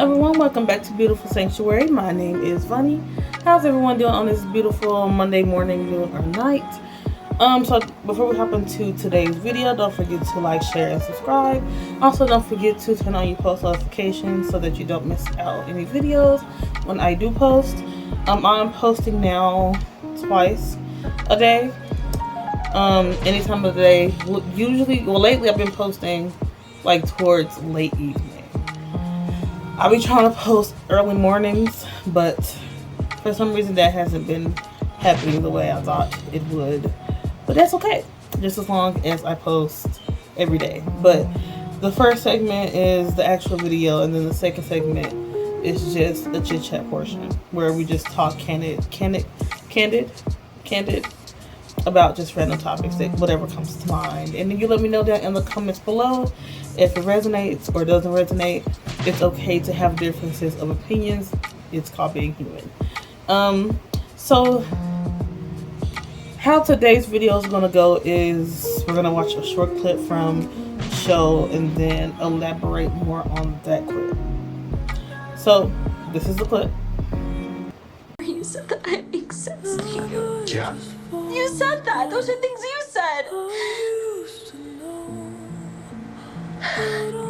everyone, welcome back to Beautiful Sanctuary. My name is Vani. How's everyone doing on this beautiful Monday morning, noon, or night? So before we hop into today's video, don't forget to like, share, and subscribe. Also, don't forget to turn on your post notifications so that you don't miss out any videos when I do post. I'm posting now twice a day. Any time of the day. Lately I've been posting like towards late evening. I'll be trying to post early mornings, but for some reason that hasn't been happening the way I thought it would. But that's okay, just as long as I post every day. But the first segment is the actual video, and then the second segment is just a chit chat portion where we just talk candid about just random topics, that whatever comes to mind. And then you let me know down in the comments below if it resonates or doesn't resonate. It's okay to have differences of opinions. It's called being human. So how today's video is going to go is we're going to watch a short clip from the show and then elaborate more on that clip. So this is the clip. You said that I make sense to you. Yeah. You said that. Those are things you said.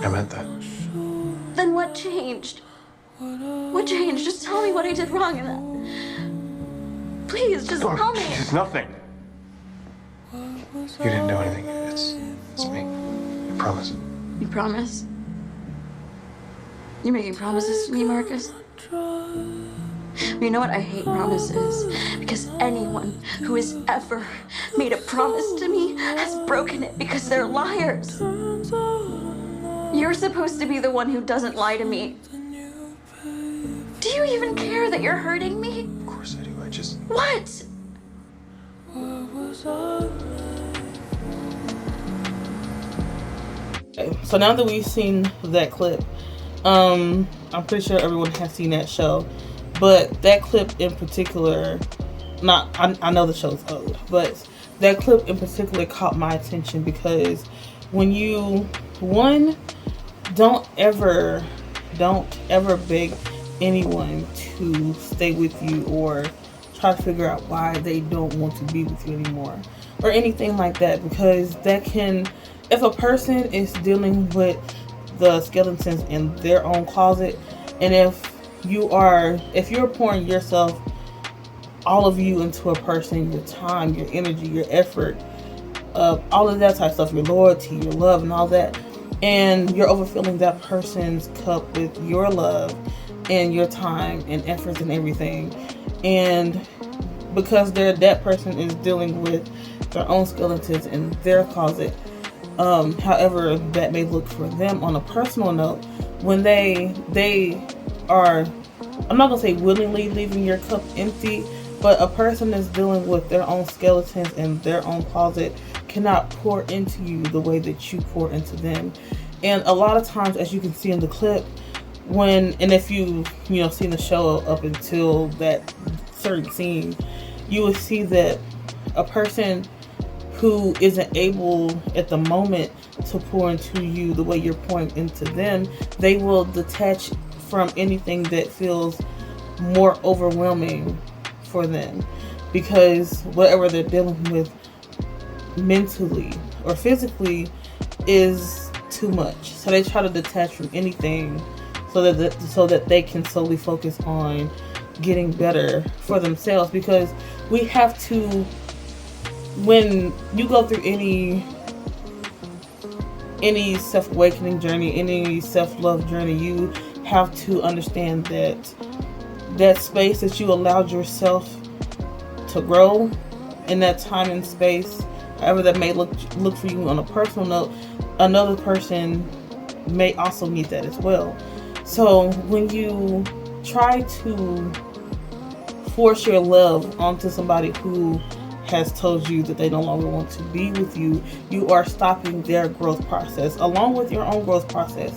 I meant that. Then what changed? What changed? Just tell me what I did wrong and then... Please, just tell me. It's nothing. You didn't do anything. It's me. I promise. You promise? You're making promises to me, Marcus? You know what? I hate promises because anyone who has ever made a promise to me has broken it because they're liars. You're supposed to be the one who doesn't lie to me. Do you even care that you're hurting me? Of course I do. I just... What? Okay, so now that we've seen that clip, I'm pretty sure everyone has seen that show. But that clip in particular, I know the show's old, but that clip in particular caught my attention because when you, don't ever beg anyone to stay with you or try to figure out why they don't want to be with you anymore or anything like that, because that can, if a person is dealing with the skeletons in their own closet, and if you're pouring yourself, all of you, into a person, your time, your energy, your effort, all of that type of stuff, your loyalty, your love, and all that, and you're overfilling that person's cup with your love and your time and efforts and everything, and because that person is dealing with their own skeletons in their closet, however that may look for them on a personal note, when they are, I'm not gonna say willingly leaving your cup empty, but a person that's dealing with their own skeletons in their own closet cannot pour into you the way that you pour into them. And a lot of times, as you can see in the clip, if you seen the show up until that certain scene, you will see that a person who isn't able at the moment to pour into you the way you're pouring into them, they will detach from anything that feels more overwhelming for them, because whatever they're dealing with mentally or physically is too much. So they try to detach from anything so that they can solely focus on getting better for themselves, because we have to, when you go through any self-awakening journey, any self-love journey, you have to understand that space that you allowed yourself to grow in that time and space, however that may look for you on a personal note, another person may also need that as well. So when you try to force your love onto somebody who has told you that they no longer want to be with you, you are stopping their growth process along with your own growth process.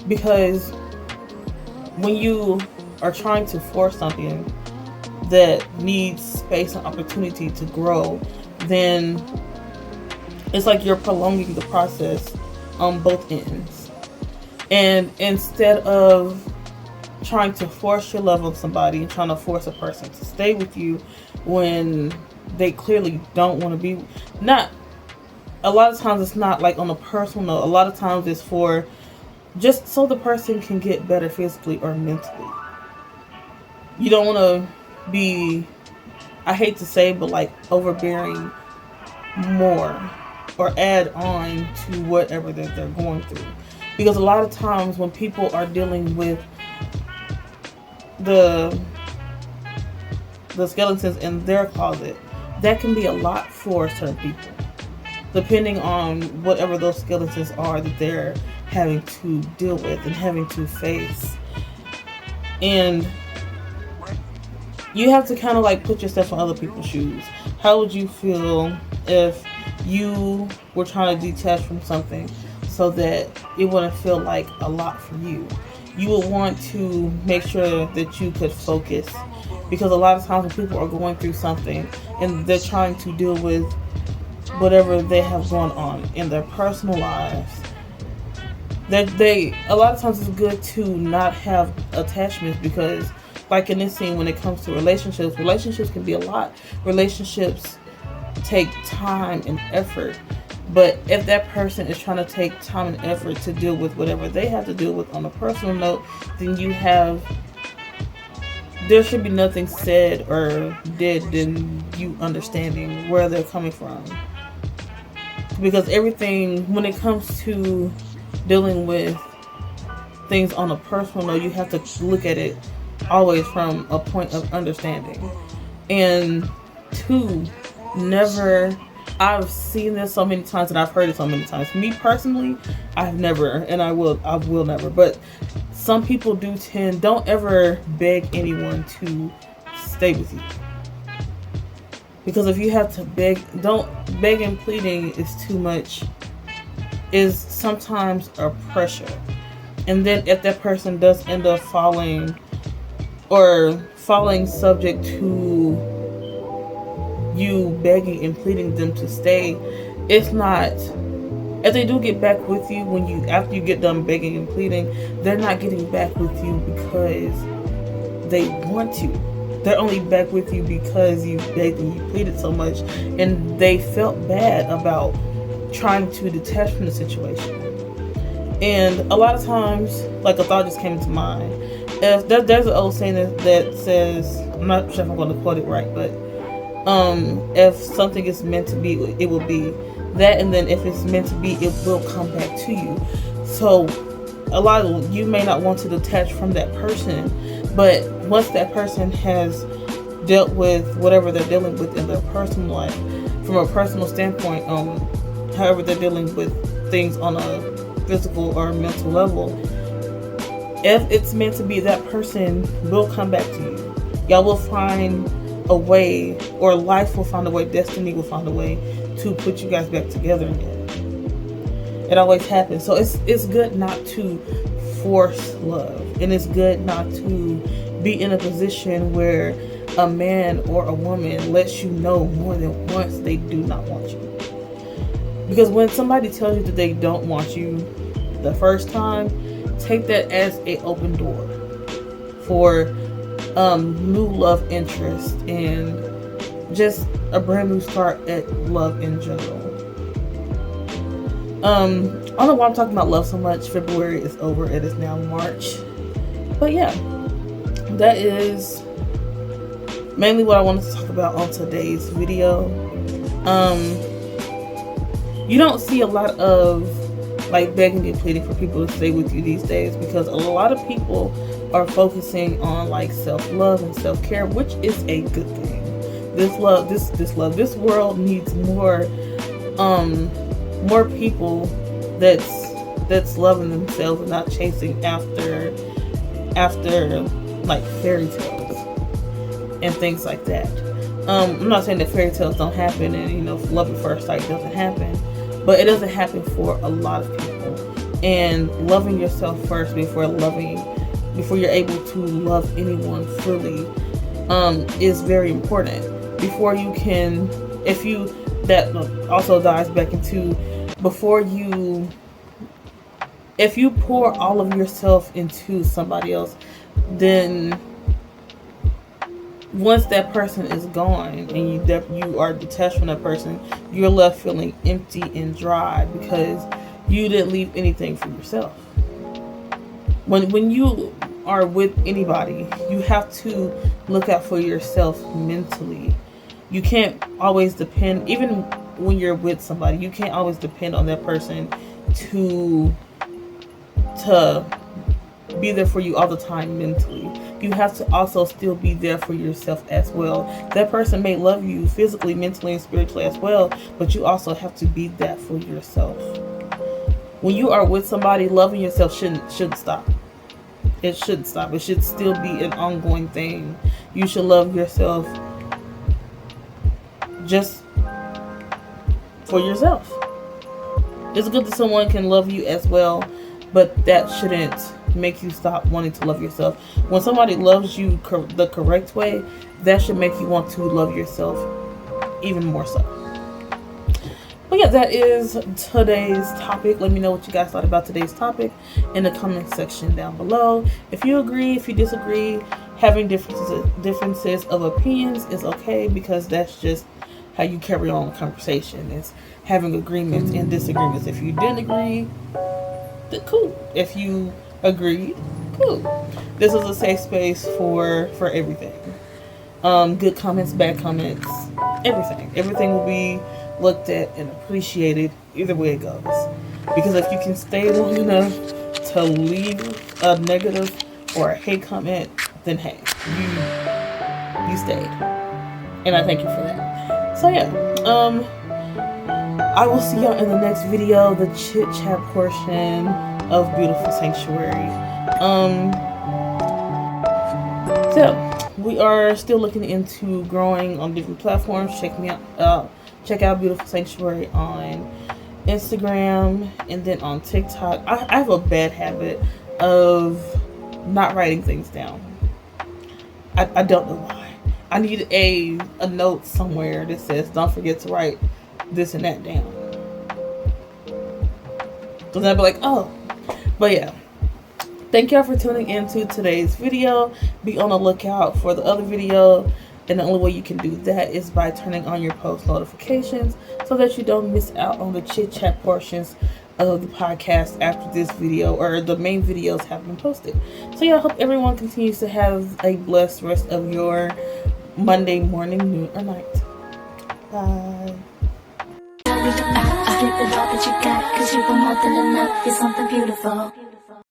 Because when you are trying to force something that needs space and opportunity to grow, then it's like you're prolonging the process on both ends. And instead of trying to force your love on somebody and trying to force a person to stay with you when they clearly don't want to be. Not a lot of times it's not like on a personal note. A lot of times it's for just so the person can get better physically or mentally. You don't want to be, I hate to say, but like overbearing more or add on to whatever that they're going through. Because a lot of times when people are dealing with the skeletons in their closet, that can be a lot for certain people, depending on whatever those skeletons are that they're having to deal with and having to face. And you have to kind of like put yourself in other people's shoes. How would you feel if you were trying to detach from something so that it wouldn't feel like a lot for you? You would want to make sure that you could focus, because a lot of times when people are going through something and they're trying to deal with whatever they have going on in their personal lives, a lot of times it's good to not have attachments, because like in this scene, when it comes to relationships can be a lot. Relationships take time and effort. But if that person is trying to take time and effort to deal with whatever they have to deal with on a personal note, then there should be nothing said or did than you understanding where they're coming from. Because everything, when it comes to dealing with things on a personal note, you have to look at it always from a point of understanding. And two, never, I've seen this so many times and I've heard it so many times. Me personally, I've never, and I will never, but some people don't ever beg anyone to stay with you. Because if you have to begging, pleading is too much, is sometimes a pressure. And then if that person does end up falling subject to you begging and pleading them to stay, it's not, if they do get back with you after you get done begging and pleading, they're not getting back with you because they want to. They're only back with you because you begged and you pleaded so much and they felt bad about trying to detach from the situation. And a lot of times, like a thought just came to mind. If there's an old saying that says, I'm not sure if I'm going to quote it right, but if something is meant to be, it will be that, and then if it's meant to be, it will come back to you. So you may not want to detach from that person, but once that person has dealt with whatever they're dealing with in their personal life, from a personal standpoint, however they're dealing with things on a physical or mental level, if it's meant to be, that person will come back to you. Y'all will find a way, or life will find a way, destiny will find a way to put you guys back together again. It always happens. So it's good not to force love, and it's good not to be in a position where a man or a woman lets you know more than once they do not want you. Because when somebody tells you that they don't want you the first time, take that as an open door for new love interest and just a brand new start at love in general. I don't know why I'm talking about love so much. February is over. It is now March. But yeah, that is mainly what I wanted to talk about on today's video. You don't see a lot of like begging and pleading for people to stay with you these days, because a lot of people are focusing on like self-love and self-care, which is a good thing. This world needs more people that's loving themselves and not chasing after like fairy tales and things like that. I'm not saying that fairy tales don't happen and love at first sight doesn't happen, but it doesn't happen for a lot of people. And loving yourself first before you're able to love anyone fully is very important. Before you can, that also dives back into, if you pour all of yourself into somebody else, then once that person is gone and you are detached from that person, you're left feeling empty and dry because you didn't leave anything for yourself. When you are with anybody, you have to look out for yourself mentally. You can't always depend, even when you're with somebody, you can't always depend on that person to be there for you all the time mentally. You have to also still be there for yourself as well. That person may love you physically, mentally, and spiritually as well, but you also have to be that for yourself. When you are with somebody, loving yourself shouldn't stop. It shouldn't stop. It should still be an ongoing thing. You should love yourself just for yourself. It's good that someone can love you as well, but that shouldn't make you stop wanting to love yourself. When somebody loves you the correct way, that should make you want to love yourself even more so. But yeah, that is today's topic. Let me know what you guys thought about today's topic in the comment section down below. If you agree, if you disagree, having differences of opinions is okay, because that's just how you carry on a conversation. It's having agreements and disagreements. If you didn't agree, then cool. If you agreed, cool. This is a safe space for everything. Good comments, bad comments, everything will be looked at and appreciated either way it goes. Because if you can stay long enough to leave a negative or a hate comment, then hey, you stayed, and I thank you for that. So yeah, I will see y'all in the next video, the chit chat portion of Beautiful Sanctuary. So we are still looking into growing on different platforms. Check out Beautiful Sanctuary on Instagram and then on TikTok. I have a bad habit of not writing things down. I don't know why. I need a note somewhere that says don't forget to write this and that down. Because I'd be like, oh. But yeah. Thank y'all for tuning into today's video. Be on the lookout for the other video. And the only way you can do that is by turning on your post notifications so that you don't miss out on the chit chat portions of the podcast after this video or the main videos have been posted. So yeah, I hope everyone continues to have a blessed rest of your Monday morning, noon, or night. Bye. I get the love that you got, 'cause you're more than enough. You're something beautiful.